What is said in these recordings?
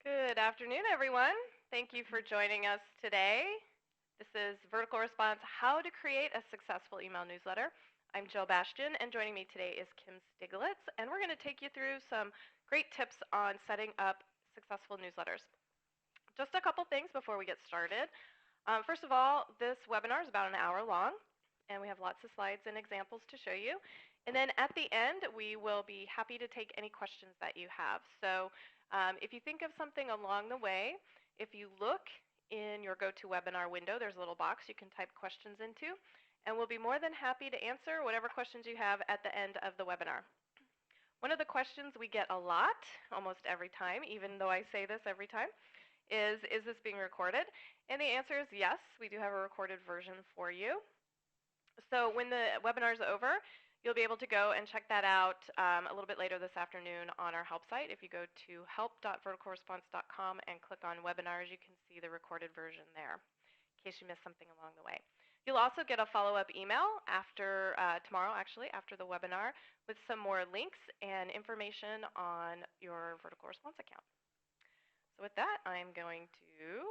Good afternoon, everyone. Thank you for joining us today. This is Vertical Response, How to Create a Successful Email Newsletter. I'm Jill Bastian, and joining me today is Kim Stiglitz, and we're going to take you through some great tips on setting up successful newsletters. Just a couple things before we get started. First of all, this webinar is about an hour long, and we have lots of slides and examples to show you. And then at the end, we will be happy to take any questions that you have. So if you think of something along the way, if you look in your GoToWebinar window, there's a little box you can type questions into, and we'll be more than happy to answer whatever questions you have at the end of the webinar. One of the questions we get a lot, almost every time, even though I say this every time, is this being recorded? And the answer is yes, we do have a recorded version for you. So when the webinar is over, you'll be able to go and check that out a little bit later this afternoon on our help site. If you go to help.verticalresponse.com and click on webinars, you can see the recorded version there in case you missed something along the way. You'll also get a follow-up email after tomorrow, actually, after the webinar, with some more links and information on your Vertical Response account. So with that, I'm going to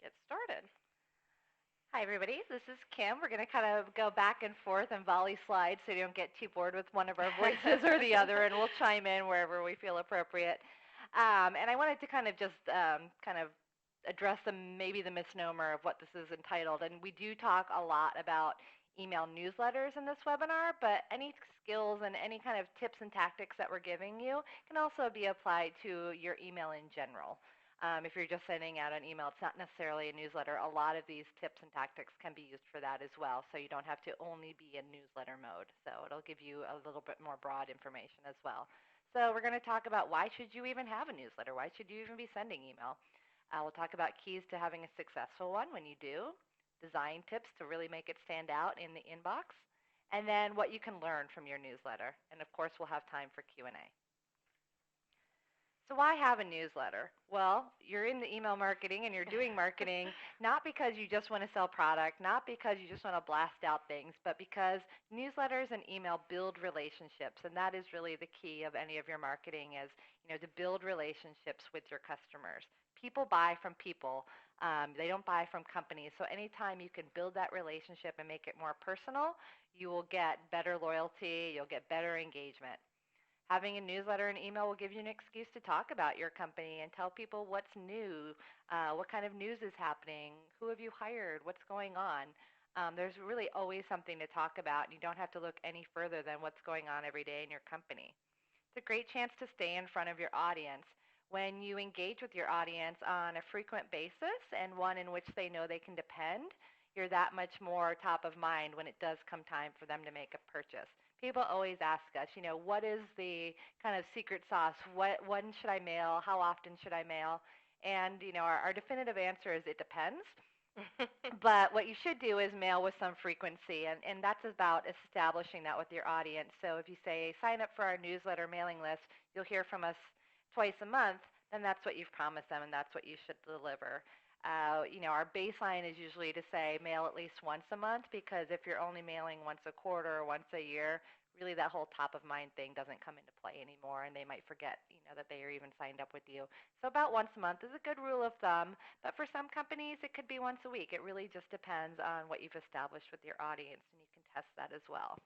get started. Hi, everybody. This is Kim. We're going to kind of go back and forth and volley slides so you don't get too bored with one of our voices or the other, and we'll chime in wherever we feel appropriate. And I wanted to kind of just address maybe the misnomer of what this is entitled. And we do talk a lot about email newsletters in this webinar, but any skills and any kind of tips and tactics that we're giving you can also be applied to your email in general. If you're just sending out an email, it's not necessarily a newsletter. A lot of these tips and tactics can be used for that as well, so you don't have to only be in newsletter mode. So it'll give you a little bit more broad information as well. So we're going to talk about why should you even have a newsletter? Why should you even be sending email? We'll talk about keys to having a successful one when you do, design tips to really make it stand out in the inbox, and then what you can learn from your newsletter. And of course, we'll have time for Q&A. So why have a newsletter? Well, you're in the email marketing and you're doing marketing not because you just want to sell product, not because you just want to blast out things, but because newsletters and email build relationships, and that is really the key of any of your marketing is, to build relationships with your customers. People buy from people. They don't buy from companies. So anytime you can build that relationship and make it more personal, you will get better loyalty, you'll get better engagement. Having a newsletter and email will give you an excuse to talk about your company and tell people what's new, what kind of news is happening, who have you hired, what's going on. There's really always something to talk about, and you don't have to look any further than what's going on every day in your company. It's a great chance to stay in front of your audience. When you engage with your audience on a frequent basis and one in which they know they can depend, you're that much more top of mind when it does come time for them to make a purchase. People always ask us, what is the kind of secret sauce? When should I mail? How often should I mail? And, our definitive answer is it depends. But what you should do is mail with some frequency, and that's about establishing that with your audience. So if you say, sign up for our newsletter mailing list, you'll hear from us twice a month, then that's what you've promised them, and that's what you should deliver. Our baseline is usually to say mail at least once a month, because if you're only mailing once a quarter or once a year, really that whole top of mind thing doesn't come into play anymore, and they might forget, that they are even signed up with you. So about once a month is a good rule of thumb, but for some companies it could be once a week. It really just depends on what you've established with your audience, and you can test that as well.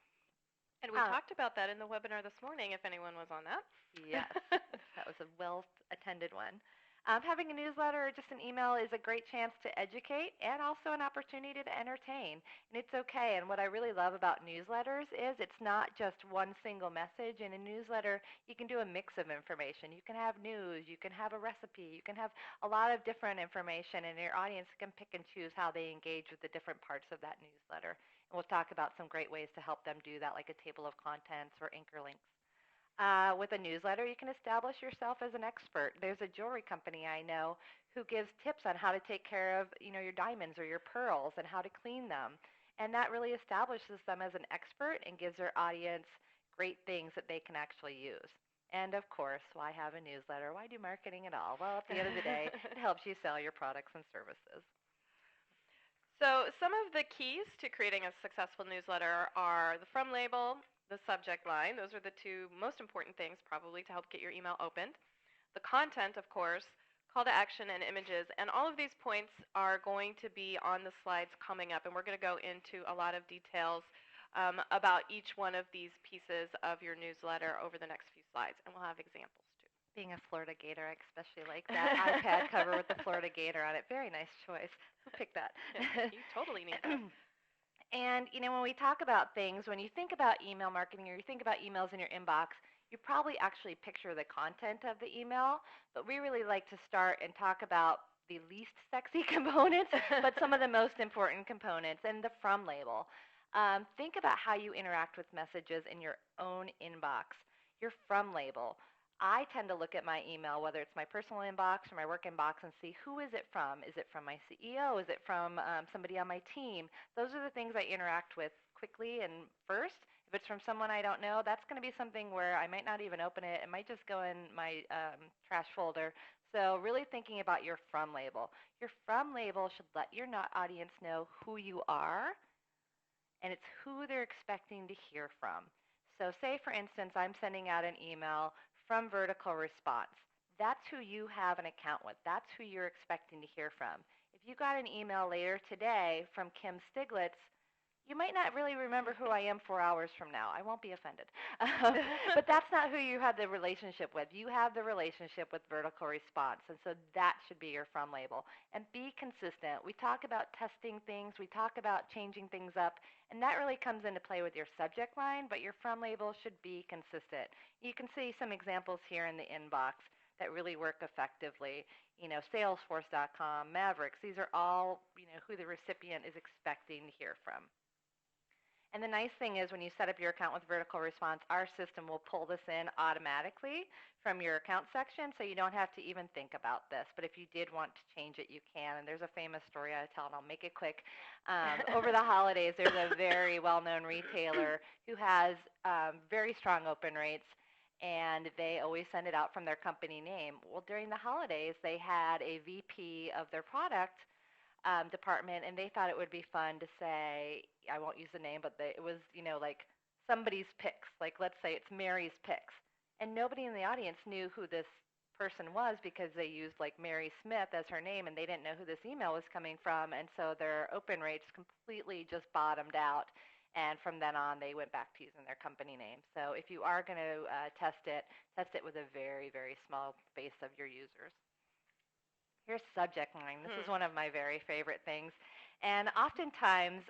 And we talked about that in the webinar this morning, if anyone was on that. Yes, that was a well-attended one. Having a newsletter or just an email is a great chance to educate and also an opportunity to entertain. And it's okay. And what I really love about newsletters is it's not just one single message. In a newsletter, you can do a mix of information. You can have news. You can have a recipe. You can have a lot of different information, and your audience can pick and choose how they engage with the different parts of that newsletter. And we'll talk about some great ways to help them do that, like a table of contents or anchor links. With a newsletter, you can establish yourself as an expert. There's a jewelry company I know who gives tips on how to take care of, your diamonds or your pearls and how to clean them. And that really establishes them as an expert and gives their audience great things that they can actually use. And of course, why have a newsletter? Why do marketing at all? Well, at the end of the day, it helps you sell your products and services. So some of the keys to creating a successful newsletter are the from label, the subject line. Those are the two most important things probably to help get your email opened. The content, of course, call to action and images. And all of these points are going to be on the slides coming up, and we're going to go into a lot of details about each one of these pieces of your newsletter over the next few slides, and we'll have examples too. Being a Florida Gator, I especially like that iPad cover with the Florida Gator on it. Very nice choice. Who picked that? You totally need that. And, when we talk about things, when you think about email marketing or you think about emails in your inbox, you probably actually picture the content of the email, but we really like to start and talk about the least sexy components, but some of the most important components, and the from label. Think about how you interact with messages in your own inbox, your from label. I tend to look at my email, whether it's my personal inbox or my work inbox, and see who is it from. Is it from my CEO? Is it from somebody on my team? Those are the things I interact with quickly and first. If it's from someone I don't know, that's going to be something where I might not even open it. It might just go in my trash folder. So really thinking about your from label. Your from label should let your audience know who you are, and it's who they're expecting to hear from. So say, for instance, I'm sending out an email from Vertical Response. That's who you have an account with. That's who you're expecting to hear from. If you got an email later today from Kim Stiglitz, you might not really remember who I am 4 hours from now. I won't be offended. But that's not who you had the relationship with. You have the relationship with Vertical Response, and so that should be your from label. And be consistent. We talk about testing things. We talk about changing things up, and that really comes into play with your subject line, but your from label should be consistent. You can see some examples here in the inbox that really work effectively. Salesforce.com, Mavericks, these are all, who the recipient is expecting to hear from. And the nice thing is when you set up your account with Vertical Response, our system will pull this in automatically from your account section, so you don't have to even think about this. But if you did want to change it, you can. And there's a famous story I tell, and I'll make it quick. Over the holidays, there's a very well-known retailer who has very strong open rates, and they always send it out from their company name. Well, during the holidays, they had a VP of their product department, and they thought it would be fun to say, I won't use the name, but it was, like somebody's picks. Like, let's say it's Mary's picks. And nobody in the audience knew who this person was because they used like Mary Smith as her name, and they didn't know who this email was coming from. And so their open rates completely just bottomed out. And from then on, they went back to using their company name. So if you are going to test it with a very, very small base of your users. Here's subject line. This is one of my very favorite things. And oftentimes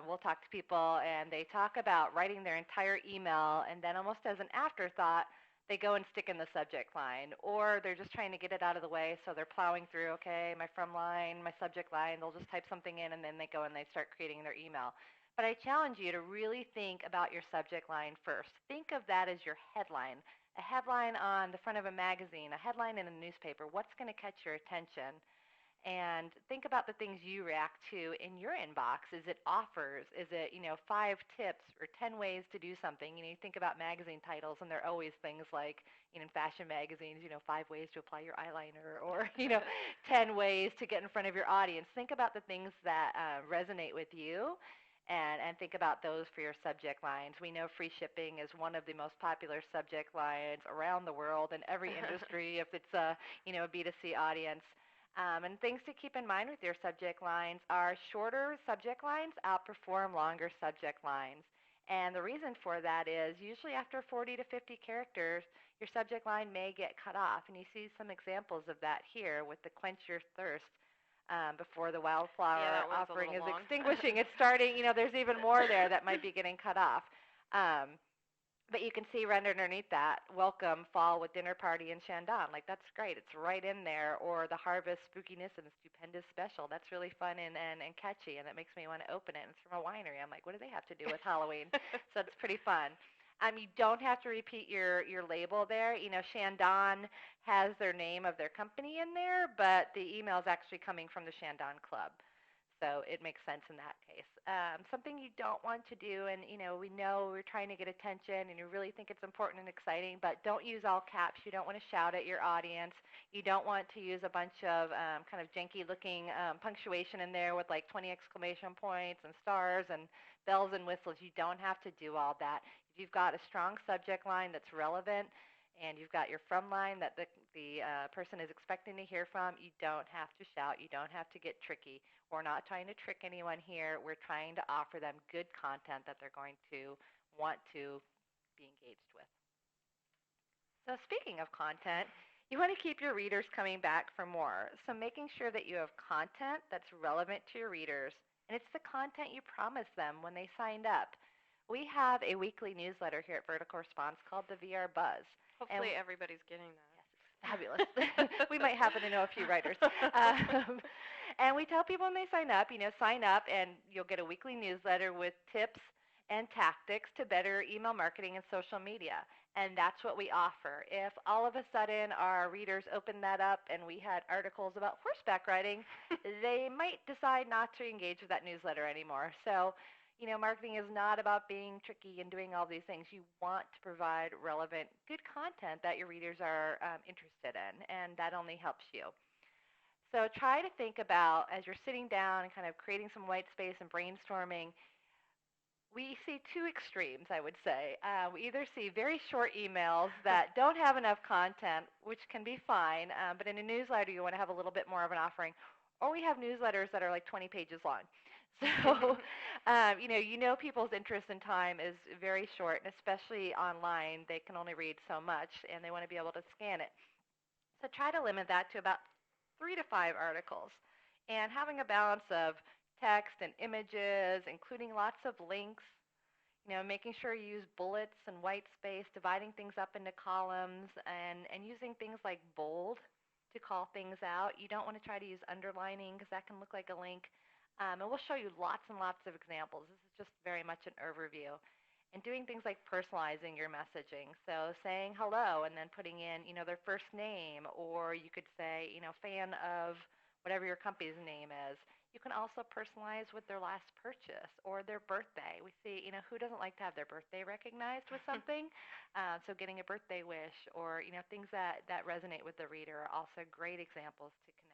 we'll talk to people and they talk about writing their entire email, and then almost as an afterthought, they go and stick in the subject line. Or they're just trying to get it out of the way, so they're plowing through, okay, my from line, my subject line, they'll just type something in, and then they go and they start creating their email. But I challenge you to really think about your subject line first. Think of that as your headline. A headline on the front of a magazine, a headline in a newspaper, what's going to catch your attention? And think about the things you react to in your inbox. Is it offers? Is it, 5 tips or 10 ways to do something? You think about magazine titles, and they're always things like, in fashion magazines, 5 ways to apply your eyeliner, or, 10 ways to get in front of your audience. Think about the things that resonate with you. And think about those for your subject lines. We know free shipping is one of the most popular subject lines around the world in every industry if it's a B2C audience. And things to keep in mind with your subject lines are shorter subject lines outperform longer subject lines. And the reason for that is usually after 40 to 50 characters, your subject line may get cut off. And you see some examples of that here with the quench your thirst. Before the wildflower offering is extinguishing. It's starting, there's even more there that might be getting cut off. But you can see right underneath that, welcome fall with dinner party in Shandong. Like, that's great. It's right in there. Or the harvest spookiness and stupendous special. That's really fun and catchy, and it makes me want to open it. And it's from a winery. I'm like, what do they have to do with Halloween? So it's pretty fun. You don't have to repeat your label there. Shandong has their name of their company in there, but the email is actually coming from the Shandong Club. So it makes sense in that case. Something you don't want to do, and we know we're trying to get attention and you really think it's important and exciting, but don't use all caps. You don't want to shout at your audience. You don't want to use a bunch of kind of janky looking punctuation in there with like 20 exclamation points and stars and bells and whistles. You don't have to do all that. If you've got a strong subject line that's relevant, and you've got your from line that the the person is expecting to hear from. You don't have to shout. You don't have to get tricky. We're not trying to trick anyone here. We're trying to offer them good content that they're going to want to be engaged with. So speaking of content, you want to keep your readers coming back for more. So making sure that you have content that's relevant to your readers, and it's the content you promised them when they signed up. We have a weekly newsletter here at Vertical Response called the VR Buzz. Hopefully everybody's getting that. Yes, it's fabulous. We might happen to know a few writers. And we tell people when they sign up and you'll get a weekly newsletter with tips and tactics to better email marketing and social media. And that's what we offer. If all of a sudden our readers opened that up and we had articles about horseback riding, they might decide not to engage with that newsletter anymore. So, marketing is not about being tricky and doing all these things. You want to provide relevant, good content that your readers are interested in, and that only helps you. So try to think about, as you're sitting down and kind of creating some white space and brainstorming, we see two extremes, I would say. We either see very short emails that don't have enough content, which can be fine, but in a newsletter you want to have a little bit more of an offering, or we have newsletters that are like 20 pages long. So, people's interest in time is very short, and especially online, they can only read so much, and they want to be able to scan it. So try to limit that to about 3 to 5 articles, and having a balance of text and images, including lots of links, making sure you use bullets and white space, dividing things up into columns, and using things like bold to call things out. You don't want to try to use underlining because that can look like a link. And we'll show you lots and lots of examples. This is just very much an overview. And doing things like personalizing your messaging. So saying hello and then putting in, their first name, or you could say, fan of whatever your company's name is. You can also personalize with their last purchase or their birthday. We see, who doesn't like to have their birthday recognized with something? So getting a birthday wish or, things that resonate with the reader are also great examples to connect.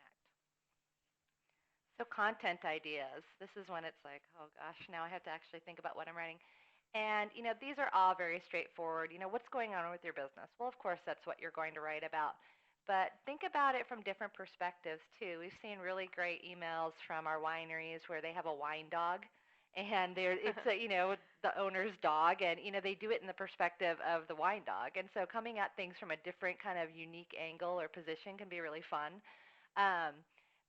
So content ideas. This is when it's like, oh gosh, now I have to actually think about what I'm writing. And, these are all very straightforward. What's going on with your business? Well, of course, that's what you're going to write about. But think about it from different perspectives, too. We've seen really great emails from our wineries where they have a wine dog. And it's, the owner's dog. And, they do it in the perspective of the wine dog. And so coming at things from a different kind of unique angle or position can be really fun.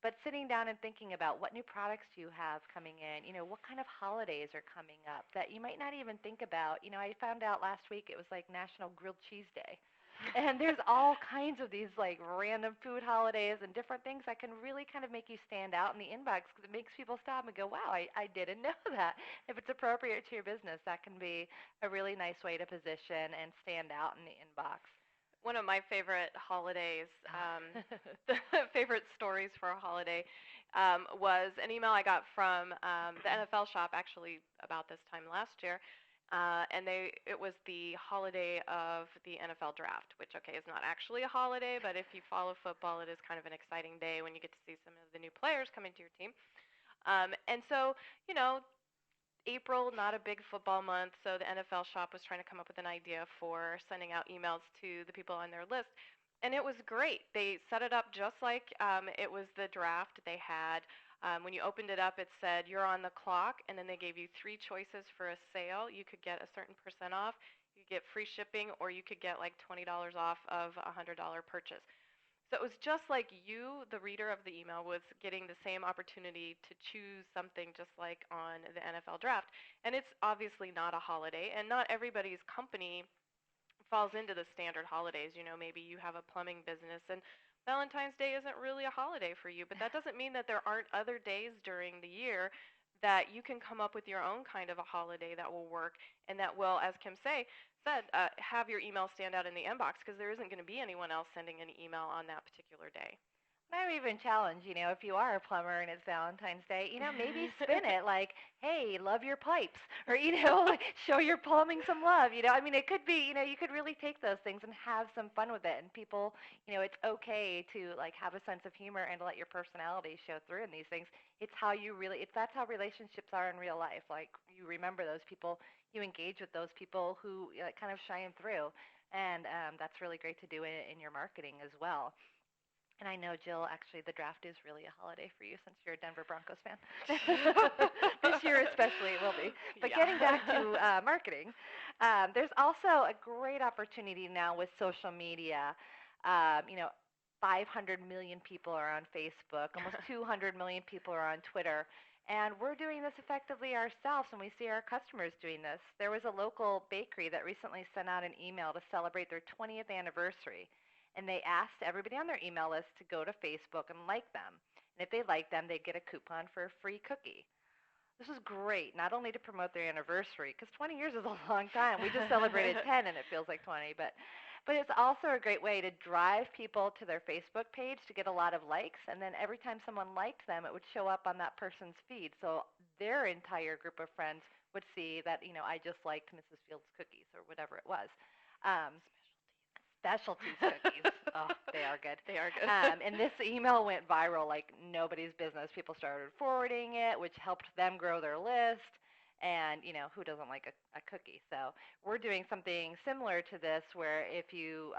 But sitting down and thinking about what new products do you have coming in, what kind of holidays are coming up that you might not even think about. I found out last week it was like National Grilled Cheese Day. And there's all kinds of these like random food holidays and different things that can really kind of make you stand out in the inbox because it makes people stop and go, wow, I didn't know that. If it's appropriate to your business, that can be a really nice way to position and stand out in the inbox. One of my favorite holidays, favorite stories for a holiday, was an email I got from the NFL shop actually about this time last year. And it was the holiday of the NFL draft, which, okay, is not actually a holiday, but if you follow football, it is kind of an exciting day when you get to see some of the new players come into your team. And so, April, not a big football month, so the NFL shop was trying to come up with an idea for sending out emails to the people on their list. And it was great. They set it up just like it was the draft. They had, when you opened it up, it said, you're on the clock, and then they gave you 3 choices for a sale. You could get a certain % off, you could get free shipping, or you could get like $20 off of a $100 purchase. So it was just like you, the reader of the email, was getting the same opportunity to choose something just like on the NFL draft. And it's obviously not a holiday, and not everybody's company falls into the standard holidays. Maybe you have a plumbing business, and Valentine's Day isn't really a holiday for you, but that doesn't mean that there aren't other days during the year that you can come up with your own kind of a holiday that will work and that will, as Kim said, have your email stand out in the inbox because there isn't going to be anyone else sending an email on that particular day. I would even challenge, if you are a plumber and it's Valentine's Day, maybe spin it like, hey, love your pipes, or, like, show your plumbing some love, I mean, it could be, you could really take those things and have some fun with it. And people, it's okay to, like, have a sense of humor and to let your personality show through in these things. That's how relationships are in real life. Like, you remember those people, you engage with those people who kind of shine through. And that's really great to do in your marketing as well. And I know, Jill, actually, the draft is really a holiday for you since you're a Denver Broncos fan. This year especially it will be. But Yeah. getting back to marketing, there's also a great opportunity now with social media. You know, 500 million people are on Facebook, almost 200 million people are on Twitter. And we're doing this effectively ourselves, and we see our customers doing this. There was a local bakery that recently sent out an email to celebrate their 20th anniversary, and they asked everybody on their email list to go to Facebook and like them. And if they liked them, they'd get a coupon for a free cookie. This is great, not only to promote their anniversary, because 20 years is a long time. We just celebrated 10, and it feels like 20. But it's also a great way to drive people to their Facebook page to get a lot of likes, and then every time someone liked them, it would show up on that person's feed. So their entire group of friends would see that, I just liked Mrs. Fields' cookies or whatever it was. Um, Specialties cookies. Oh, they are good. They are good. And this email went viral like nobody's business. People started forwarding it, which helped them grow their list. And, who doesn't like a cookie? So we're doing something similar to this where if you,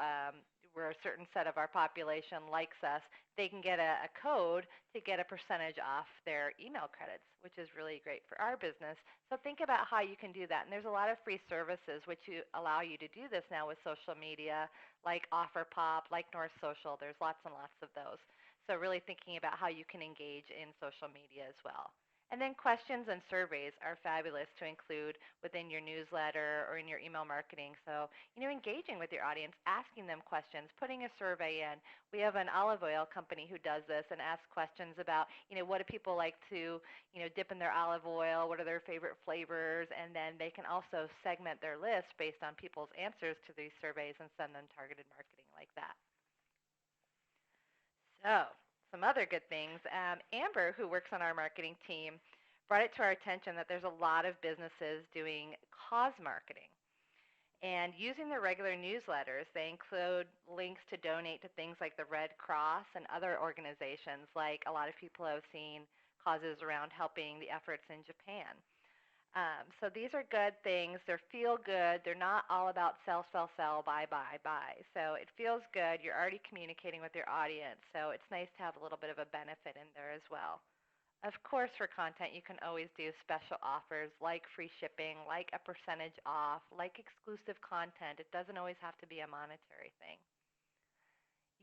where a certain set of our population likes us, they can get a code to get a percentage off their email credits, which is really great for our business. So think about how you can do that. And there's a lot of free services which allow you to do this now with social media, like OfferPop, like North Social. There's lots and lots of those. So really thinking about how you can engage in social media as well. And then questions and surveys are fabulous to include within your newsletter or in your email marketing. So, engaging with your audience, asking them questions, putting a survey in. We have an olive oil company who does this and asks questions about, what do people like to, dip in their olive oil? What are their favorite flavors? And then they can also segment their list based on people's answers to these surveys and send them targeted marketing like that. So, some other good things. Amber, who works on our marketing team, brought it to our attention that there's a lot of businesses doing cause marketing. And using their regular newsletters, they include links to donate to things like the Red Cross and other organizations, like a lot of people have seen causes around helping the efforts in Japan. So these are good things. They're feel good. They're not all about sell, sell, sell, buy, buy, buy. So it feels good. You're already communicating with your audience. So it's nice to have a little bit of a benefit in there as well. Of course, for content, you can always do special offers like free shipping, like a percentage off, like exclusive content. It doesn't always have to be a monetary thing.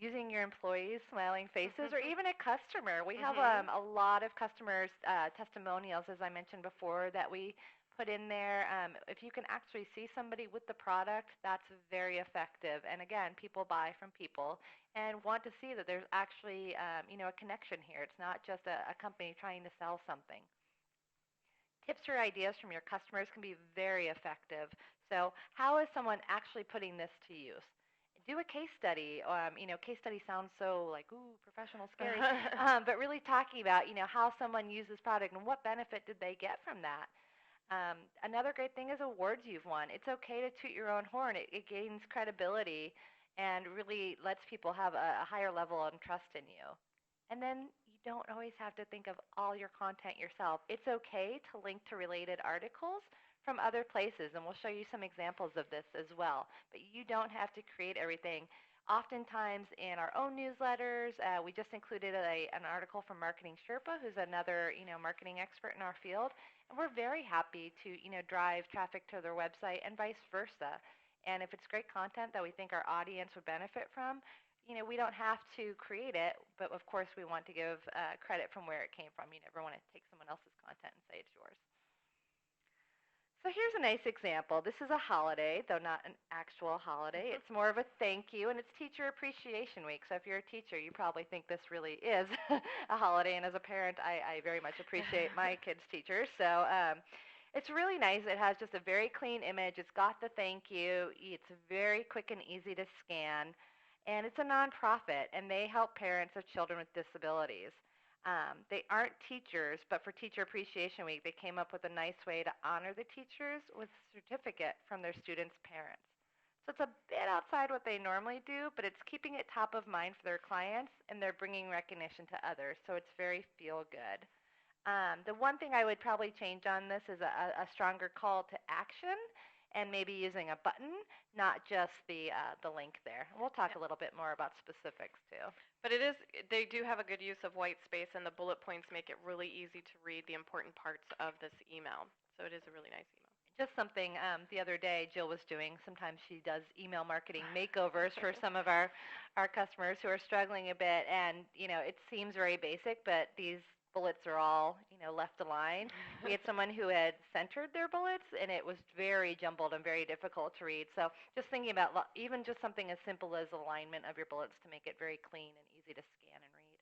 Using your employees' smiling faces, or even a customer. We have a lot of customers' testimonials, as I mentioned before, that we put in there. If you can actually see somebody with the product, that's very effective. And again, people buy from people and want to see that there's actually, a connection here. It's not just a company trying to sell something. Tips or ideas from your customers can be very effective. So how is someone actually putting this to use? Do a case study. Case study sounds so like, ooh, professional, scary. But really talking about, how someone uses product and what benefit did they get from that. Another great thing is awards you've won. It's okay to toot your own horn. It gains credibility and really lets people have a higher level of trust in you. And then you don't always have to think of all your content yourself. It's okay to link to related articles from other places, and we'll show you some examples of this as well. But you don't have to create everything. Oftentimes in our own newsletters, we just included an article from Marketing Sherpa, who's another marketing expert in our field, and we're very happy to drive traffic to their website and vice versa. And if it's great content that we think our audience would benefit from, we don't have to create it, but of course we want to give credit from where it came from. You never want to take someone else's content and say it's yours. So here's a nice example. This is a holiday, though not an actual holiday. It's more of a thank you, and it's Teacher Appreciation Week. So if you're a teacher, you probably think this really is a holiday. And as a parent, I very much appreciate my kids' teachers. So it's really nice. It has just a very clean image. It's got the thank you. It's very quick and easy to scan. And it's a nonprofit, and they help parents of children with disabilities. They aren't teachers, but for Teacher Appreciation Week, they came up with a nice way to honor the teachers with a certificate from their students' parents. So it's a bit outside what they normally do, but it's keeping it top of mind for their clients, and they're bringing recognition to others. So it's very feel good. The one thing I would probably change on this is a stronger call to action. and maybe using a button, not just the link there. We'll talk a little bit more about specifics too. But they do have a good use of white space, and the bullet points make it really easy to read the important parts of this email. So it is a really nice email. Just something the other day Jill was doing. Sometimes she does email marketing makeovers for some of our customers who are struggling a bit, and it seems very basic, but these bullets are all left aligned. We had someone who had centered their bullets, and it was very jumbled and very difficult to read. So just thinking about even just something as simple as alignment of your bullets to make it very clean and easy to scan and read.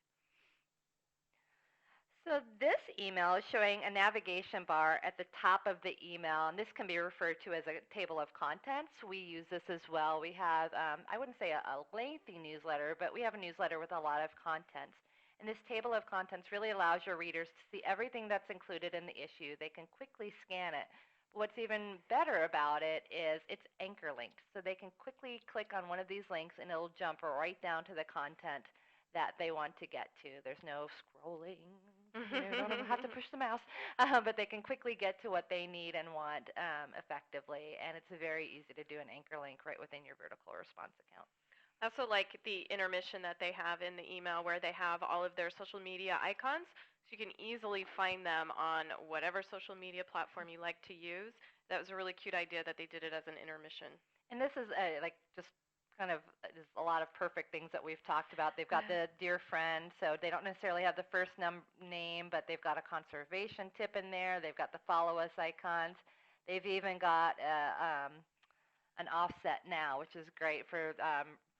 So this email is showing a navigation bar at the top of the email, and this can be referred to as a table of contents. We use this as well. We have, I wouldn't say a lengthy newsletter, but we have a newsletter with a lot of contents. And this table of contents really allows your readers to see everything that's included in the issue. They can quickly scan it. What's even better about it is it's anchor linked. So they can quickly click on one of these links, and it'll jump right down to the content that they want to get to. There's no scrolling. You don't even have to push the mouse, but they can quickly get to what they need and want effectively, and it's very easy to do an anchor link right within your vertical response account. I also like the intermission that they have in the email where they have all of their social media icons, so you can easily find them on whatever social media platform you like to use. That was a really cute idea that they did it as an intermission. And this is just kind of is a lot of perfect things that we've talked about. They've got the dear friend, so they don't necessarily have the first name, but they've got a conservation tip in there. They've got the follow us icons. They've even got an offset now, which is great for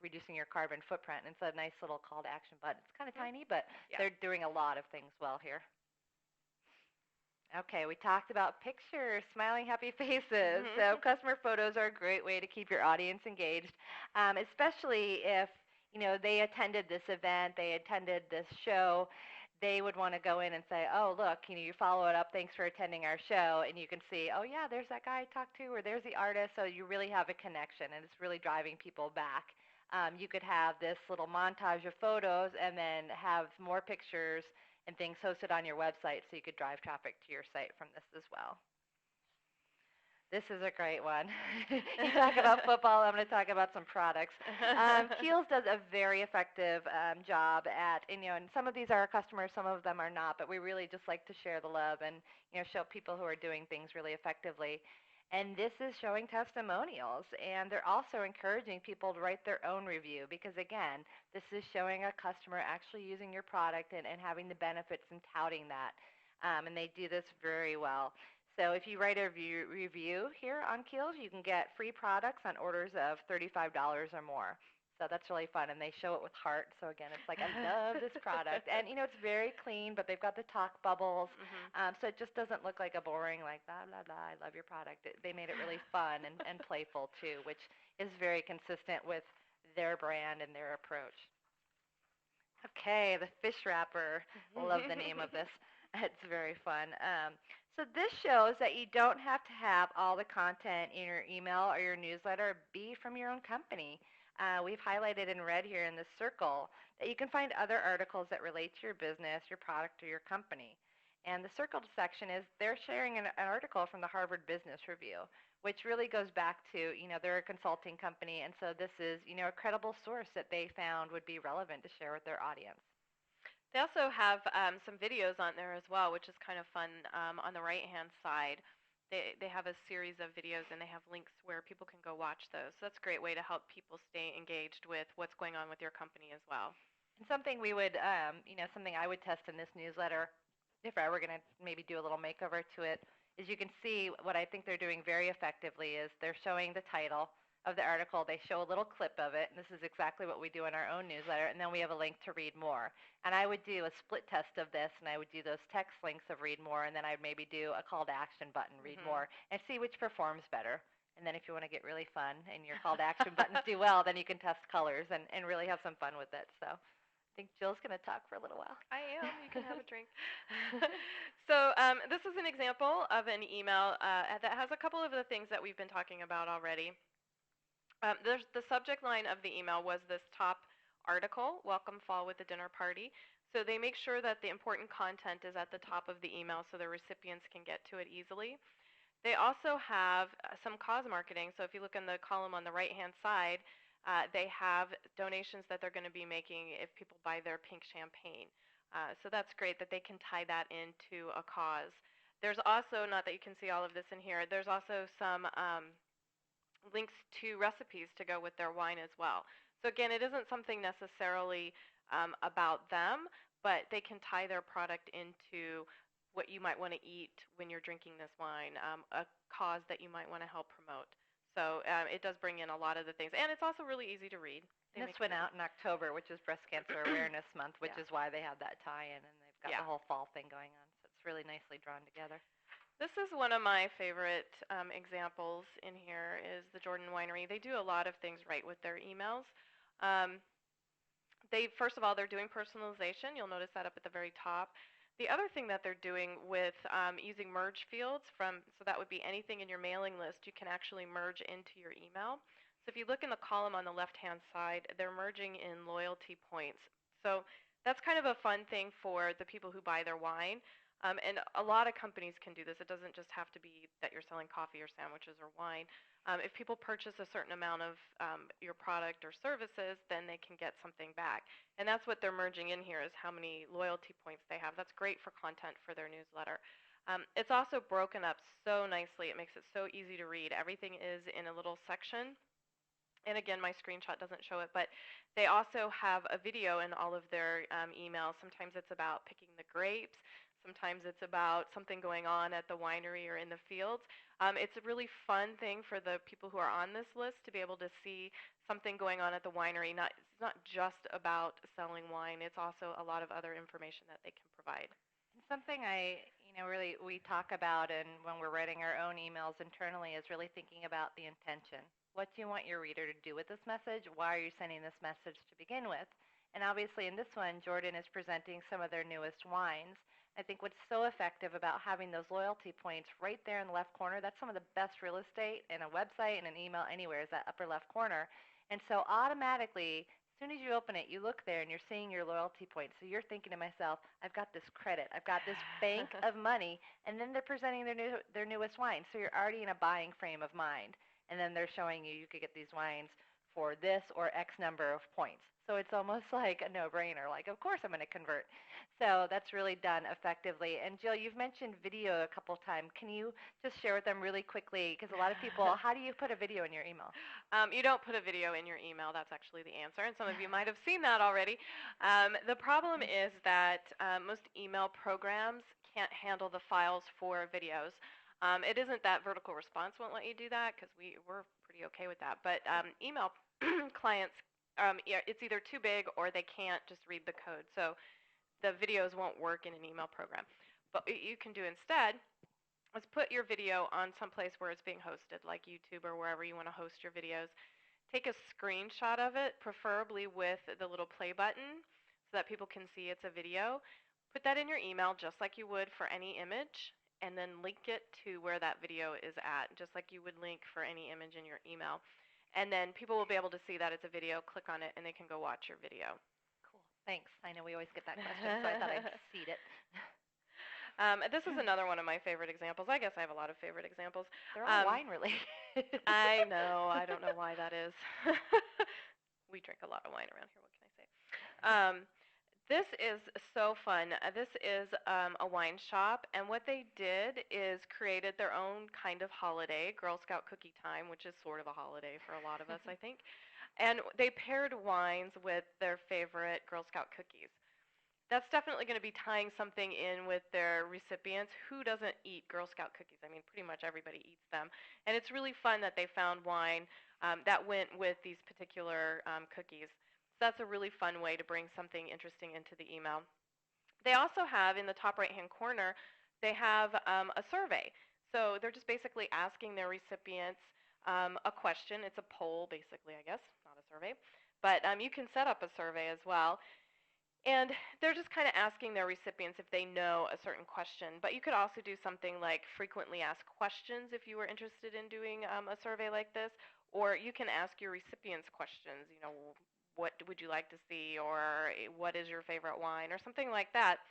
reducing your carbon footprint. And it's a nice little call to action button. It's kind of tiny, but they're doing a lot of things well here. Okay, we talked about pictures, smiling, happy faces. So customer photos are a great way to keep your audience engaged, especially if they attended this event, they attended this show. They would want to go in and say, oh, look, you follow it up, thanks for attending our show, and you can see, oh, yeah, there's that guy I talked to, or there's the artist, so you really have a connection, and it's really driving people back. You could have this little montage of photos and then have more pictures and things hosted on your website so you could drive traffic to your site from this as well. This is a great one. You talk about football, I'm going to talk about some products. Kiehl's does a very effective job at, and some of these are our customers, some of them are not, but we really just like to share the love and show people who are doing things really effectively. And this is showing testimonials, and they're also encouraging people to write their own review because, again, this is showing a customer actually using your product and having the benefits and touting that. And they do this very well. So if you write a review here on Kiehl's, you can get free products on orders of $35 or more. So that's really fun, and they show it with heart. So again, it's like, I love this product. And, it's very clean, but they've got the talk bubbles. So it just doesn't look like a boring, like, blah, blah, blah, I love your product. They made it really fun and playful, too, which is very consistent with their brand and their approach. Okay, the fish wrapper. Love the name of this. It's very fun. So this shows that you don't have to have all the content in your email or your newsletter be from your own company. We've highlighted in red here in this circle that you can find other articles that relate to your business, your product, or your company. And the circled section is they're sharing an article from the Harvard Business Review, which really goes back to, they're a consulting company, and so this is, a credible source that they found would be relevant to share with their audience. They also have some videos on there as well, which is kind of fun. On the right-hand side, they have a series of videos, and they have links where people can go watch those. So that's a great way to help people stay engaged with what's going on with your company as well. And something we would, something I would test in this newsletter, if I were going to maybe do a little makeover to it, is you can see what I think they're doing very effectively is they're showing the title of the article. They show a little clip of it, and this is exactly what we do in our own newsletter, and then we have a link to read more. And I would do a split test of this, and I would do those text links of read more, and then I'd maybe do a call to action button, read more, and see which performs better. And then if you want to get really fun and your call to action buttons do well, then you can test colors and really have some fun with it. So I think Jill's going to talk for a little while. I am. You can have a drink. So this is an example of an email that has a couple of the things that we've been talking about already. The subject line of the email was this top article, Welcome Fall with the Dinner Party. So they make sure that the important content is at the top of the email so the recipients can get to it easily. They also have some cause marketing. So if you look in the column on the right-hand side, they have donations that they're going to be making if people buy their pink champagne. So that's great that they can tie that into a cause. There's also, not that you can see all of this in here, there's also some links to recipes to go with their wine as well. So again, it isn't something necessarily about them, but they can tie their product into what you might want to eat when you're drinking this wine, a cause that you might want to help promote. So it does bring in a lot of the things, and it's also really easy to read. And this went out in October, which is Breast Cancer Awareness Month, which Yeah. is why they have that tie-in, and they've got Yeah. the whole fall thing going on. So it's really nicely drawn together. This is one of my favorite examples in here is the Jordan Winery. They do a lot of things right with their emails. First of all, they're doing personalization. You'll notice that up at the very top. The other thing that they're doing with using merge fields so that would be anything in your mailing list, you can actually merge into your email. So if you look in the column on the left-hand side, they're merging in loyalty points. So that's kind of a fun thing for the people who buy their wine. And a lot of companies can do this. It doesn't just have to be that you're selling coffee or sandwiches or wine. If people purchase a certain amount of your product or services, then they can get something back. And that's what they're merging in here is how many loyalty points they have. That's great for content for their newsletter. It's also broken up so nicely. It makes it so easy to read. Everything is in a little section. And again, my screenshot doesn't show it, but they also have a video in all of their emails. Sometimes it's about picking the grapes. Sometimes it's about something going on at the winery or in the fields. It's a really fun thing for the people who are on this list to be able to see something going on at the winery. It's not just about selling wine. It's also a lot of other information that they can provide. And something really we talk about and when we're writing our own emails internally is really thinking about the intention. What do you want your reader to do with this message? Why are you sending this message to begin with? And obviously in this one, Jordan is presenting some of their newest wines. I think what's so effective about having those loyalty points right there in the left corner, that's some of the best real estate in a website and an email anywhere is that upper left corner. And so automatically, as soon as you open it, you look there and you're seeing your loyalty points. So you're thinking to myself, I've got this credit, I've got this bank of money, and then they're presenting their newest wine. So you're already in a buying frame of mind. And then they're showing you could get these wines for this or X number of points. So it's almost like a no-brainer. Like, of course I'm going to convert. So that's really done effectively. And Jill, you've mentioned video a couple of times. Can you just share with them really quickly? Because a lot of people, how do you put a video in your email? You don't put a video in your email. That's actually the answer. And some of you might have seen that already. The problem is that most email programs can't handle the files for videos. It isn't that Vertical Response won't let you do that because we're pretty okay with that. But email clients, it's either too big or they can't just read the code. So the videos won't work in an email program. But what you can do instead is put your video on someplace where it's being hosted, like YouTube or wherever you want to host your videos. Take a screenshot of it, preferably with the little play button so that people can see it's a video. Put that in your email just like you would for any image, and then link it to where that video is at, just like you would link for any image in your email. And then people will be able to see that it's a video, click on it, and they can go watch your video. Cool. Thanks. I know we always get that question, so I thought I'd seed it. This is another one of my favorite examples. I guess I have a lot of favorite examples. They're all wine related. I know. I don't know why that is. We drink a lot of wine around here. What can I say? This is so fun. This is a wine shop, and what they did is created their own kind of holiday, Girl Scout Cookie Time, which is sort of a holiday for a lot of us, I think. And they paired wines with their favorite Girl Scout cookies. That's definitely going to be tying something in with their recipients. Who doesn't eat Girl Scout cookies? I mean, pretty much everybody eats them. And it's really fun that they found wine that went with these particular cookies. So that's a really fun way to bring something interesting into the email. They also have, in the top right-hand corner, they have a survey. So they're just basically asking their recipients a question. It's a poll, basically, I guess, not a survey. But you can set up a survey as well. And they're just kind of asking their recipients if they know a certain question. But you could also do something like frequently asked questions if you were interested in doing a survey like this. Or you can ask your recipients questions, you know, what would you like to see, or what is your favorite wine, or something like that.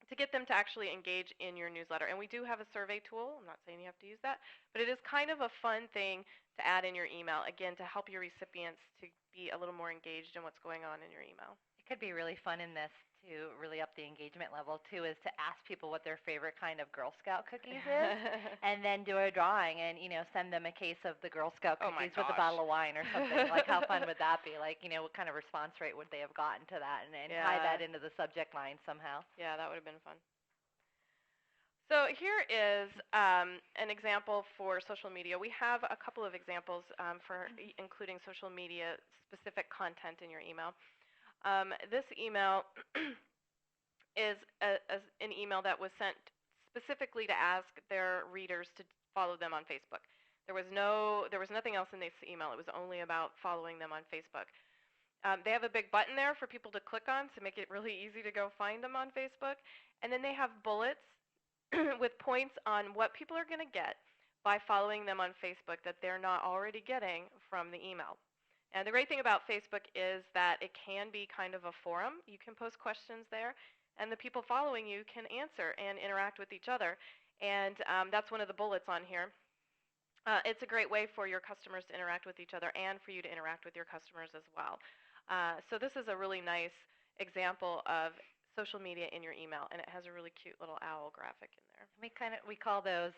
to get them to actually engage in your newsletter. And we do have a survey tool. I'm not saying you have to use that, but it is kind of a fun thing to add in your email, again, to help your recipients to be a little more engaged in what's going on in your email. It could be really fun in this to really up the engagement level too, is to ask people what their favorite kind of Girl Scout cookies is, and then do a drawing and send them a case of the Girl Scout Oh my cookies with a bottle of wine or something. Like, how fun would that be? Like, what kind of response rate would they have gotten to that, and tie that into the subject line somehow? Yeah, that would have been fun. So here is an example for social media. We have a couple of examples for including social media specific content in your email. This email is an email that was sent specifically to ask their readers to follow them on Facebook. There was nothing else in this email. It was only about following them on Facebook. They have a big button there for people to click on to make it really easy to go find them on Facebook. And then they have bullets with points on what people are going to get by following them on Facebook that they're not already getting from the email. And the great thing about Facebook is that it can be kind of a forum. You can post questions there, and the people following you can answer and interact with each other. And that's one of the bullets on here. It's a great way for your customers to interact with each other and for you to interact with your customers as well. So this is a really nice example of social media in your email, and it has a really cute little owl graphic in there. We call those,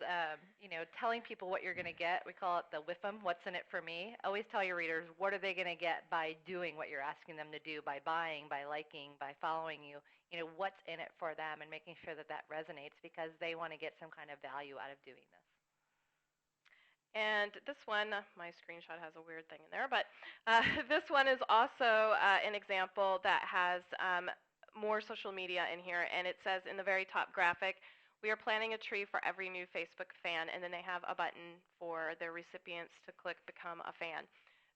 telling people what you're going to get. We call it the WIFM, what's in it for me. Always tell your readers what are they going to get by doing what you're asking them to do, by buying, by liking, by following you. What's in it for them, and making sure that that resonates because they want to get some kind of value out of doing this. And this one, my screenshot has a weird thing in there, but this one is also an example that has more social media in here, and it says in the very top graphic, we are planting a tree for every new Facebook fan, and then they have a button for their recipients to click Become a Fan.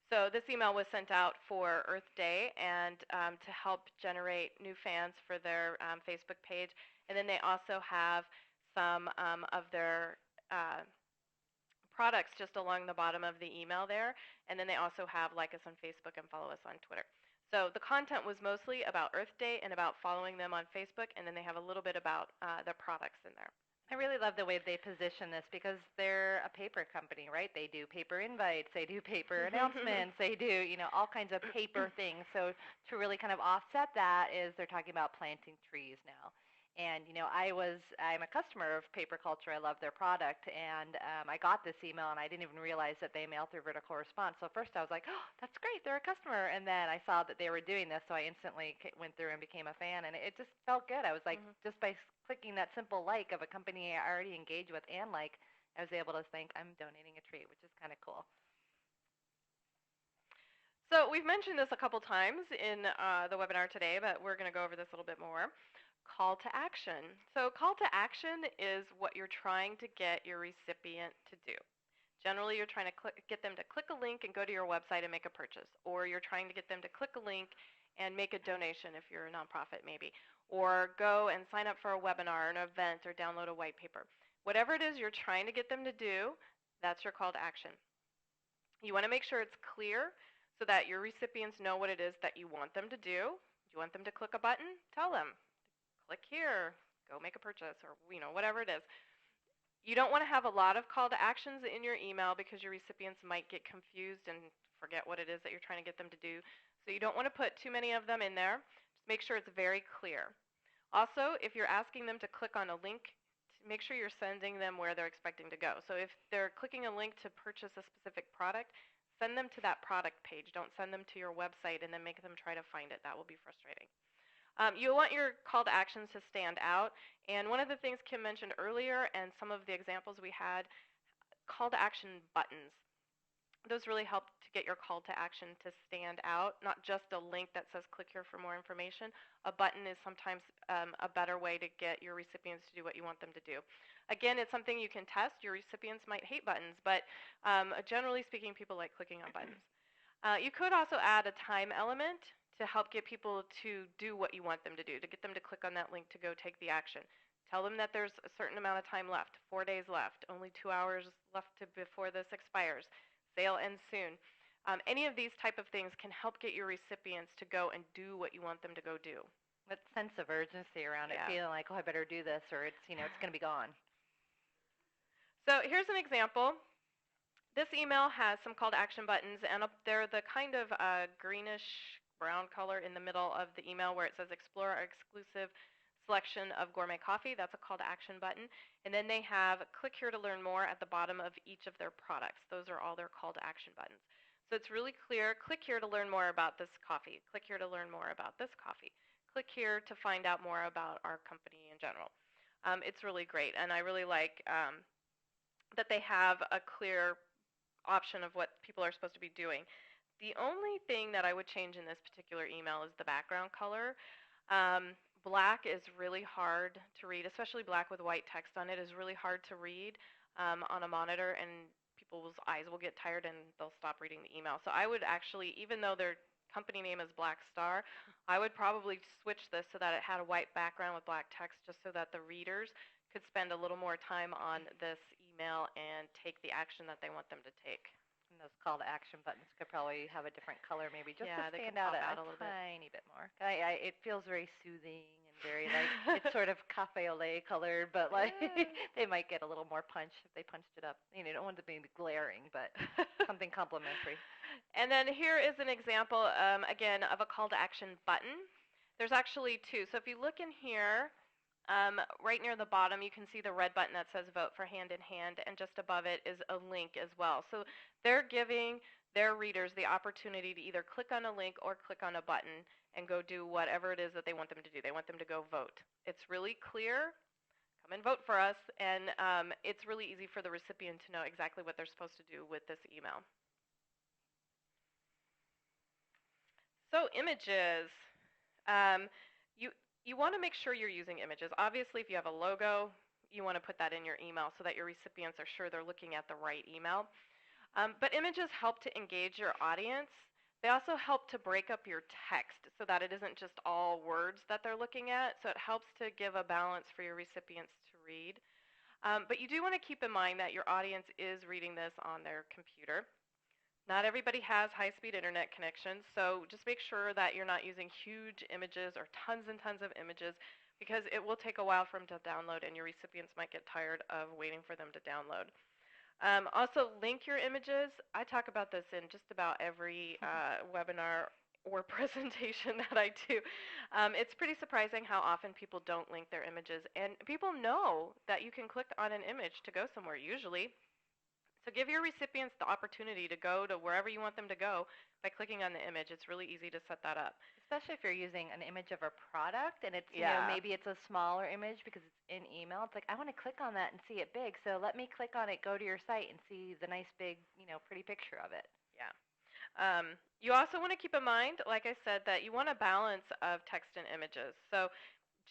So this email was sent out for Earth Day and to help generate new fans for their Facebook page, and then they also have some of their products just along the bottom of the email there, and then they also have like us on Facebook and follow us on Twitter. So the content was mostly about Earth Day and about following them on Facebook, and then they have a little bit about their products in there. I really love the way they position this because they're a paper company, right? They do paper invites, they do paper announcements, they do, all kinds of paper things. So to really kind of offset that is they're talking about planting trees now. And, I'm a customer of Paper Culture. I love their product. And I got this email, and I didn't even realize that they mail through Vertical Response. So first I was like, oh, that's great. They're a customer. And then I saw that they were doing this, so I instantly went through and became a fan. And it just felt good. I was like, just by clicking that simple like of a company I already engaged with and I was able to think I'm donating a tree, which is kind of cool. So we've mentioned this a couple times in the webinar today, but we're going to go over this a little bit more. Call to action. So call to action is what you're trying to get your recipient to do. Generally, you're trying to get them to click a link and go to your website and make a purchase, or you're trying to get them to click a link and make a donation if you're a nonprofit maybe, or go and sign up for a webinar, an event, or download a white paper. Whatever it is you're trying to get them to do, that's your call to action. You want to make sure it's clear so that your recipients know what it is that you want them to do. Do you want them to click a button? Tell them. Click here, go make a purchase, or whatever it is. You don't want to have a lot of call to actions in your email because your recipients might get confused and forget what it is that you're trying to get them to do. So you don't want to put too many of them in there. Just make sure it's very clear. Also, if you're asking them to click on a link, make sure you're sending them where they're expecting to go. So if they're clicking a link to purchase a specific product, send them to that product page. Don't send them to your website and then make them try to find it. That will be frustrating. You want your call to actions to stand out. And one of the things Kim mentioned earlier and some of the examples we had, call to action buttons. Those really help to get your call to action to stand out, not just a link that says click here for more information. A button is sometimes a better way to get your recipients to do what you want them to do. Again, it's something you can test. Your recipients might hate buttons, but generally speaking, people like clicking on buttons. You could also add a time element to help get people to do what you want them to do, to get them to click on that link to go take the action. Tell them that there's a certain amount of time left, 4 days left, only 2 hours left before this expires, sale ends soon. Any of these type of things can help get your recipients to go and do what you want them to go do. With sense of urgency around it, Yeah. feeling like, oh, I better do this, or it's it's going to be gone. So here's an example. This email has some call to action buttons, and they're the kind of greenish brown color in the middle of the email where it says explore our exclusive selection of gourmet coffee. That's a call to action button. And then they have click here to learn more at the bottom of each of their products. Those are all their call to action buttons. So it's really clear. Click here to learn more about this coffee. Click here to learn more about this coffee. Click here to find out more about our company in general. It's really great, and I really like that they have a clear option of what people are supposed to be doing. The only thing that I would change in this particular email is the background color. Black is really hard to read, especially black with white text on it is really hard to read on a monitor, and people's eyes will get tired and they'll stop reading the email. So I would actually, even though their company name is Black Star, I would probably switch this so that it had a white background with black text, just so that the readers could spend a little more time on this email and take the action that they want them to take. And those call to action buttons could probably have a different color, maybe just Yeah, to they can stand out pop out a a little bit. tiny bit more. It feels very soothing and very like it's sort of cafe au lait colored, but like Yeah. they might get a little more punch if they punched it up. You don't want it to be glaring, but something complimentary. And then here is an example, again, of a call to action button. There's actually two. So if you look in here, right near the bottom, you can see the red button that says Vote for Hand in Hand, and just above it is a link as well. So they're giving their readers the opportunity to either click on a link or click on a button and go do whatever it is that they want them to do. They want them to go vote. It's really clear. Come and vote for us, and it's really easy for the recipient to know exactly what they're supposed to do with this email. So images. Um, you want to make sure you're using images. Obviously, if you have a logo, you want to put that in your email so that your recipients are sure they're looking at the right email. But images help to engage your audience. They also help to break up your text so that it isn't just all words that they're looking at. So it helps to give a balance for your recipients to read. But you do want to keep in mind that your audience is reading this on their computer. Not everybody has high-speed internet connections, so just make sure that you're not using huge images or tons and tons of images, because it will take a while for them to download, and your recipients might get tired of waiting for them to download. Also, link your images. I talk about this in just about every webinar or presentation that I do. It's pretty surprising how often people don't link their images, and people know that you can click on an image to go somewhere usually. So give your recipients the opportunity to go to wherever you want them to go by clicking on the image. It's really easy to set that up. Especially if you're using an image of a product and it's, maybe it's a smaller image because it's in email. It's like, I want to click on that and see it big. So let me click on it, go to your site, and see the nice big, pretty picture of it. Yeah. You also want to keep in mind, like I said, that you want a balance of text and images. So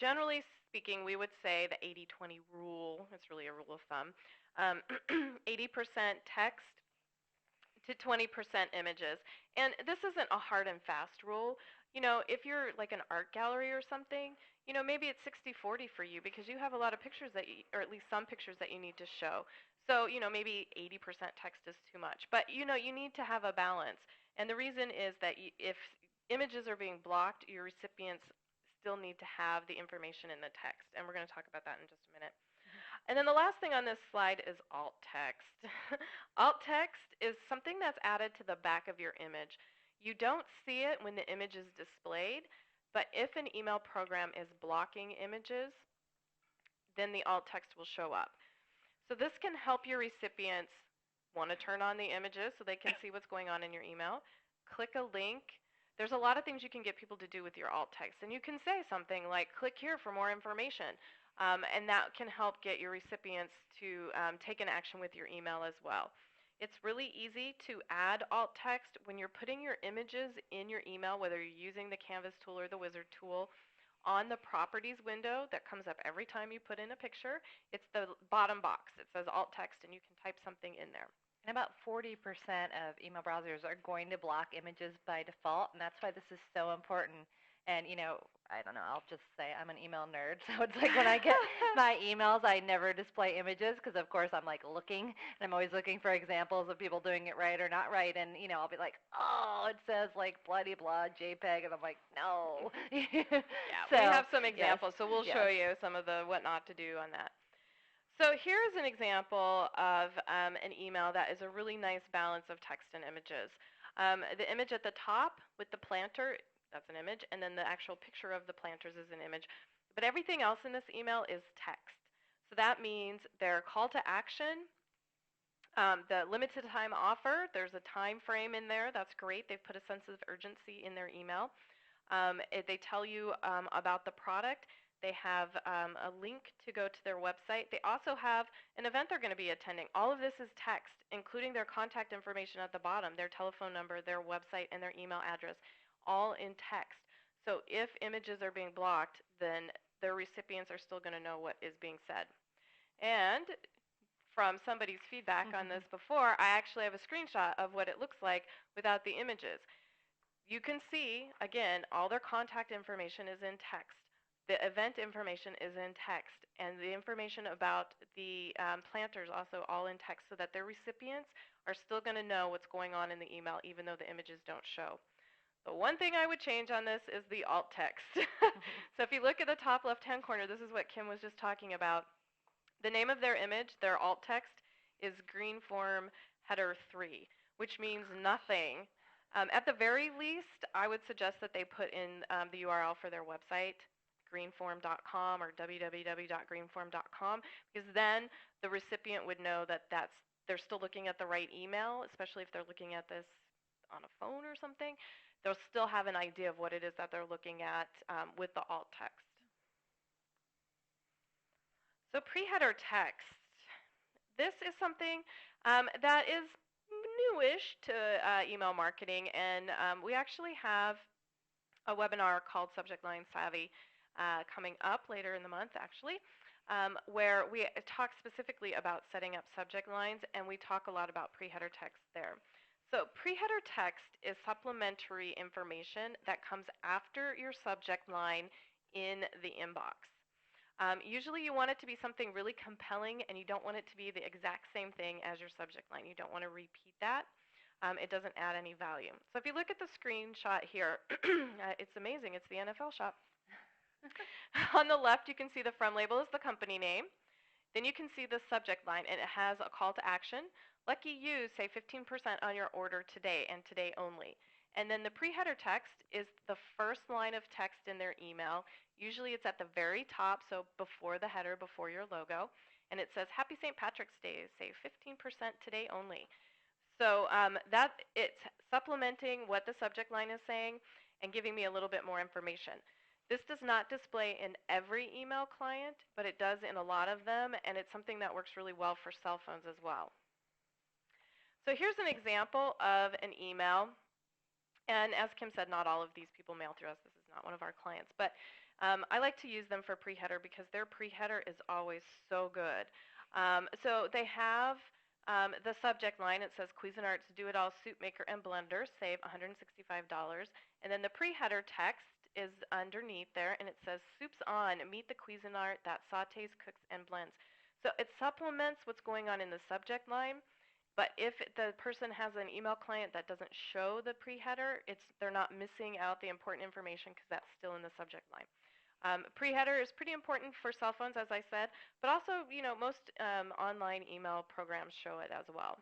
generally speaking, we would say the 80-20 rule. It's really a rule of thumb. 80% text to 20% images. And this isn't a hard and fast rule. If you're like an art gallery or something, maybe it's 60-40 for you because you have a lot of pictures or at least some pictures that you need to show. So, maybe 80% text is too much. But, you need to have a balance. And the reason is that if images are being blocked, your recipients still need to have the information in the text. And we're going to talk about that in just a minute. And then the last thing on this slide is alt text. Alt text is something that's added to the back of your image. You don't see it when the image is displayed, but if an email program is blocking images, then the alt text will show up. So this can help your recipients want to turn on the images so they can see what's going on in your email. Click a link. There's a lot of things you can get people to do with your alt text. And you can say something like, click here for more information. And that can help get your recipients to take an action with your email as well. It's really easy to add alt text when you're putting your images in your email, whether you're using the Canvas tool or the Wizard tool. On the Properties window that comes up every time you put in a picture, it's the bottom box. It says alt text, and you can type something in there. And about 40% of email browsers are going to block images by default, and that's why this is so important. And, I don't know, I'll just say I'm an email nerd. So it's like when I get my emails, I never display images because, of course, I'm like looking and I'm always looking for examples of people doing it right or not right. And, I'll be like, oh, it says like bloody blah JPEG. And I'm like, no. Yeah, we So, have some yes, examples, so we'll show yes. you some of the what not to do on that. So here's an example of an email that is a really nice balance of text and images. The image at the top with the planter, that's an image, and then the actual picture of the planters is an image. But everything else in this email is text. So that means their call to action, the limited time offer, there's a time frame in there. That's great. They've put a sense of urgency in their email. They tell you about the product. They have a link to go to their website. They also have an event they're going to be attending. All of this is text, including their contact information at the bottom, their telephone number, their website, and their email address, all in text. So if images are being blocked, then their recipients are still going to know what is being said. And from somebody's feedback on this before, I actually have a screenshot of what it looks like without the images. You can see, again, all their contact information is in text. The event information is in text, and the information about the planters also all in text so that their recipients are still going to know what's going on in the email even though the images don't show. The one thing I would change on this is the alt text. So if you look at the top left-hand corner, this is what Kim was just talking about. The name of their image, their alt text, is Greenform Header 3, which means nothing. At the very least, I would suggest that they put in the URL for their website, greenform.com or www.greenform.com, because then the recipient would know that they're still looking at the right email, especially if they're looking at this on a phone or something. They'll still have an idea of what it is that they're looking at with the alt text. So pre-header text. This is something that is newish to email marketing, and we actually have a webinar called Subject Line Savvy coming up later in the month, actually, where we talk specifically about setting up subject lines, and we talk a lot about pre-header text there. So pre-header text is supplementary information that comes after your subject line in the inbox. Usually you want it to be something really compelling, and you don't want it to be the exact same thing as your subject line. You don't want to repeat that. It doesn't add any value. So if you look at the screenshot here, it's amazing. It's the NFL shop. On the left, you can see the from label is the company name. Then you can see the subject line, and it has a call to action. Lucky you, save 15% on your order today and today only. And then the pre-header text is the first line of text in their email. Usually it's at the very top, so before the header, before your logo. And it says, Happy St. Patrick's Day, save 15% today only. So that it's supplementing what the subject line is saying and giving me a little bit more information. This does not display in every email client, but it does in a lot of them, and it's something that works really well for cell phones as well. So here's an example of an email. And as Kim said, not all of these people mail through us. This is not one of our clients. But I like to use them for pre-header because their pre-header is always so good. So they have the subject line. It says Cuisinart's Do-It-All Soup Maker and Blender, save $165. And then the pre-header text is underneath there, and it says Soups On, meet the Cuisinart that sautés, cooks, and blends. So it supplements what's going on in the subject line. But if the person has an email client that doesn't show the pre-header, they're not missing out the important information because that's still in the subject line. Pre-header is pretty important for cell phones, as I said, but also, most online email programs show it as well.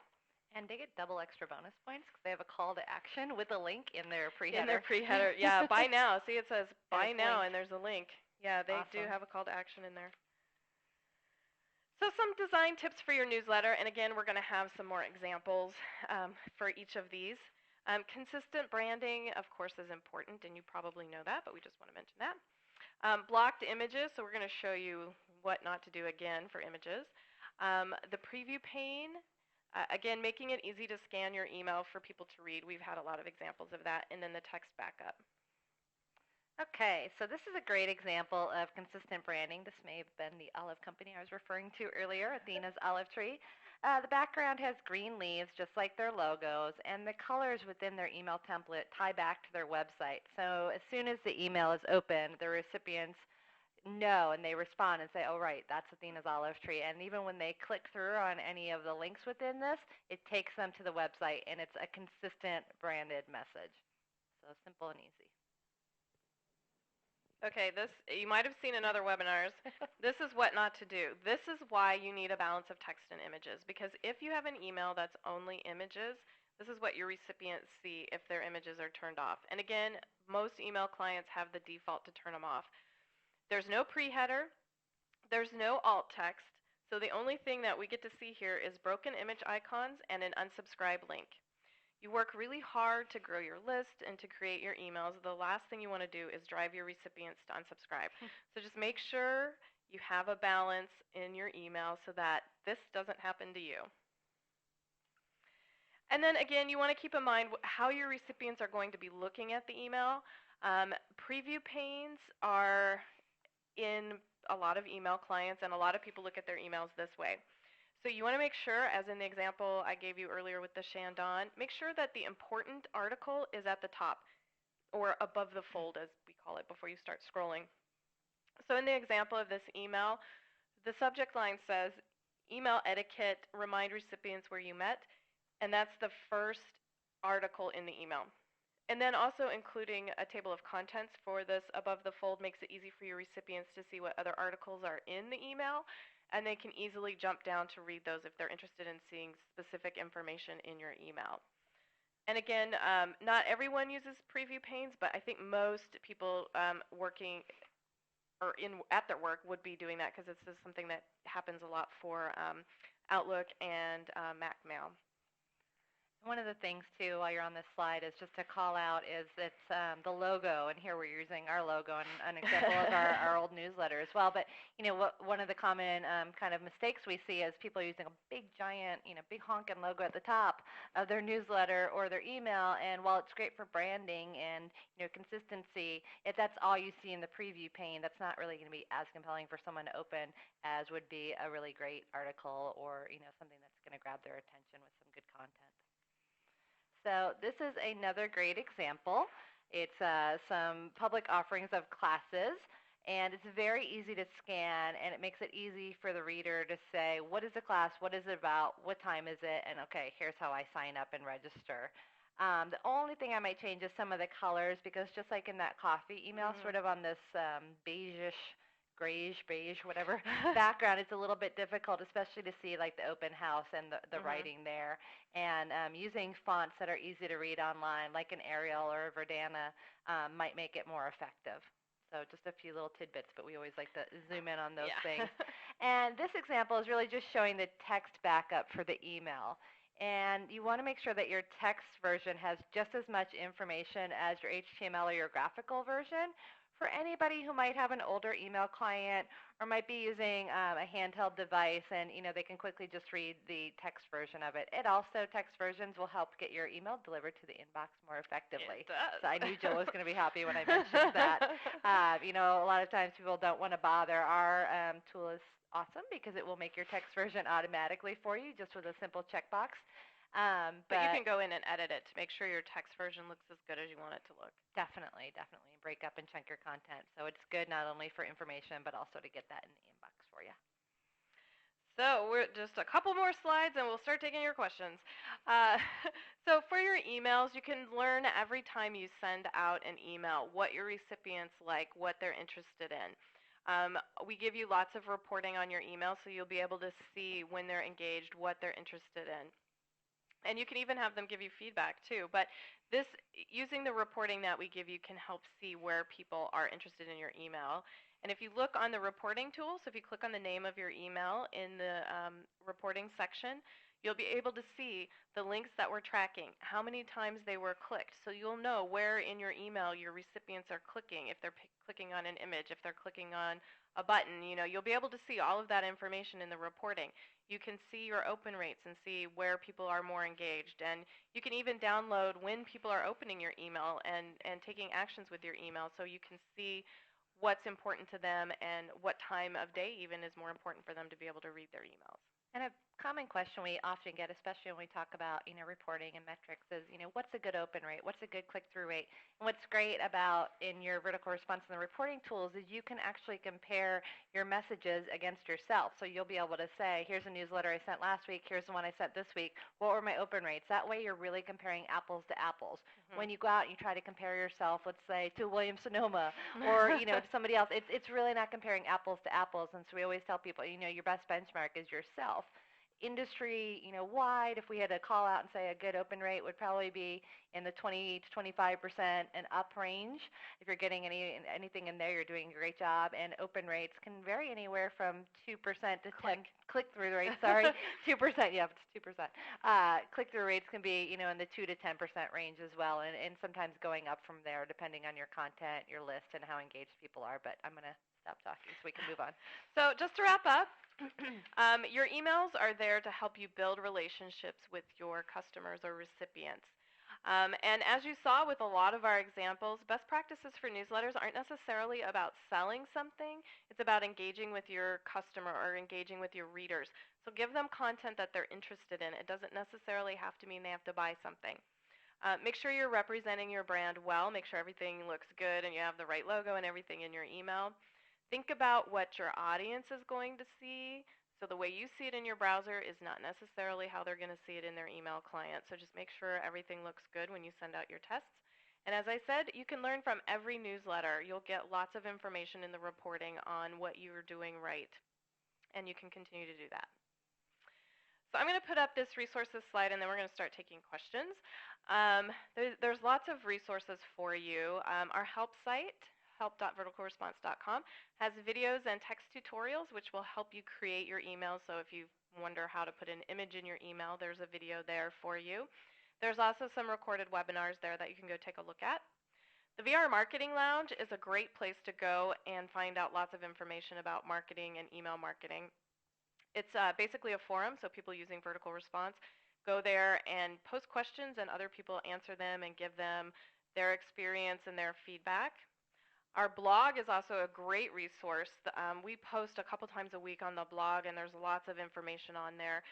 And they get double extra bonus points because they have a call to action with a link in their pre-header. In their pre-header, yeah. Buy now. See, it says buy now, and there's a link. Yeah, they Awesome. do have a call to action in there. So some design tips for your newsletter, and again, we're going to have some more examples for each of these. Consistent branding, of course, is important, and you probably know that, but we just want to mention that. Blocked images, so we're going to show you what not to do again for images. The preview pane, again, making it easy to scan your email for people to read. We've had a lot of examples of that. And then the text backup. Okay, so this is a great example of consistent branding. This may have been the olive company I was referring to earlier, Athena's Olive Tree. The background has green leaves, just like their logos, and the colors within their email template tie back to their website. So as soon as the email is opened, the recipients know and they respond and say, oh, right, that's Athena's Olive Tree. And even when they click through on any of the links within this, it takes them to the website, and it's a consistent branded message. So simple and easy. Okay, this you might have seen in other webinars. This is what not to do. This is why you need a balance of text and images, because if you have an email that's only images, this is what your recipients see if their images are turned off. And again, most email clients have the default to turn them off. There's no pre-header, there's no alt text, so the only thing that we get to see here is broken image icons and an unsubscribe link. You work really hard to grow your list and to create your emails. The last thing you want to do is drive your recipients to unsubscribe. So just make sure you have a balance in your email so that this doesn't happen to you. And then again, you want to keep in mind how your recipients are going to be looking at the email. Preview panes are in a lot of email clients, and a lot of people look at their emails this way. So you want to make sure, as in the example I gave you earlier with the Shandon, make sure that the important article is at the top, or above the fold, as we call it, before you start scrolling. So in the example of this email, the subject line says, email etiquette, remind recipients where you met, and that's the first article in the email. And then also including a table of contents for this above the fold makes it easy for your recipients to see what other articles are in the email, and they can easily jump down to read those if they're interested in seeing specific information in your email. And again, not everyone uses preview panes, but I think most people working or at their work would be doing that, because this is something that happens a lot for Outlook and Mac Mail. One of the things, too, while you're on this slide, is just to call out is it's the logo, and here we're using our logo and an example of our old newsletter as well. But, one of the common kind of mistakes we see is people using a big, giant, big honking logo at the top of their newsletter or their email, and while it's great for branding and, consistency, if that's all you see in the preview pane, that's not really going to be as compelling for someone to open as would be a really great article or, something that's going to grab their attention with some good content. So this is another great example. It's some public offerings of classes, and it's very easy to scan, and it makes it easy for the reader to say, what is the class, what is it about, what time is it, and okay, here's how I sign up and register. The only thing I might change is some of the colors, because just like in that coffee email, sort of on this beige-ish, grayish, beige, whatever background, it's a little bit difficult, especially to see like the open house and the writing there. And using fonts that are easy to read online, like an Arial or a Verdana, might make it more effective. So just a few little tidbits, but we always like to zoom in on those things. And this example is really just showing the text backup for the email. And you want to make sure that your text version has just as much information as your HTML or your graphical version. For anybody who might have an older email client or might be using a handheld device, and they can quickly just read the text version of it. Text versions will help get your email delivered to the inbox more effectively. It does. So I knew Jill was going to be happy when I mentioned that. A lot of times people don't want to bother. Our tool is awesome because it will make your text version automatically for you just with a simple checkbox. But you can go in and edit it to make sure your text version looks as good as you want it to look. Definitely. Break up and chunk your content. So it's good not only for information, but also to get that in the inbox for you. So we're just a couple more slides, and we'll start taking your questions. So for your emails, you can learn every time you send out an email what your recipients like, what they're interested in. We give you lots of reporting on your email, so you'll be able to see when they're engaged, what they're interested in. And you can even have them give you feedback too. But using the reporting that we give you can help see where people are interested in your email. And if you look on the reporting tool, so if you click on the name of your email in the reporting section, You'll be able to see the links that we're tracking, how many times they were clicked, so you'll know where in your email your recipients are clicking, if they're clicking on an image, if they're clicking on a button. You'll be able to see all of that information in the reporting. You can see your open rates and see where people are more engaged, and you can even download when people are opening your email and taking actions with your email, so you can see what's important to them and what time of day even is more important for them to be able to read their emails. And a common question we often get, especially when we talk about, reporting and metrics is, what's a good open rate? What's a good click-through rate? And what's great about in your vertical response and the reporting tools is you can actually compare your messages against yourself. So you'll be able to say, here's a newsletter I sent last week, here's the one I sent this week. What were my open rates? That way you're really comparing apples to apples. Mm-hmm. When you go out and you try to compare yourself, let's say, to Williams-Sonoma or, to somebody else, it's really not comparing apples to apples. And so we always tell people, your best benchmark is yourself. Industry, wide, if we had to call out and say a good open rate would probably be in the 20 to 25% and up range. If you're getting anything in there, you're doing a great job. And open rates can vary anywhere from 2% to 10 click-through rates. Sorry, 2%. Yeah, it's 2%. Click-through rates can be, in the 2 to 10% range as well, and sometimes going up from there depending on your content, your list, and how engaged people are. But I'm going to stop talking so we can move on. So just to wrap up, your emails are there to help you build relationships with your customers or recipients. And as you saw with a lot of our examples, best practices for newsletters aren't necessarily about selling something. It's about engaging with your customer or engaging with your readers. So give them content that they're interested in. It doesn't necessarily have to mean they have to buy something. Make sure you're representing your brand well. Make sure everything looks good and you have the right logo and everything in your email. Think about what your audience is going to see. So the way you see it in your browser is not necessarily how they're going to see it in their email client. So just make sure everything looks good when you send out your tests. And as I said, you can learn from every newsletter. You'll get lots of information in the reporting on what you're doing right, and you can continue to do that. So I'm going to put up this resources slide, and then we're going to start taking questions. There's lots of resources for you. Our help site, help.verticalresponse.com, has videos and text tutorials which will help you create your email. So if you wonder how to put an image in your email, there's a video there for you. There's also some recorded webinars there that you can go take a look at. The VR Marketing Lounge is a great place to go and find out lots of information about marketing and email marketing. It's basically a forum, so people using Vertical Response go there and post questions, and other people answer them and give them their experience and their feedback. Our blog is also a great resource. We post a couple times a week on the blog, and there's lots of information on there.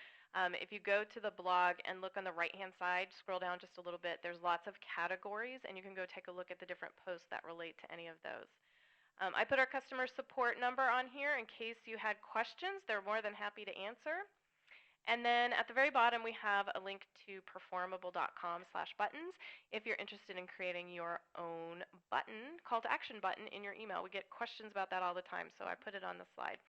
If you go to the blog and look on the right-hand side, scroll down just a little bit, there's lots of categories, and you can go take a look at the different posts that relate to any of those. I put our customer support number on here in case you had questions. They're more than happy to answer. And then at the very bottom, we have a link to performable.com/buttons if you're interested in creating your own button, call to action button in your email. We get questions about that all the time, so I put it on the slide.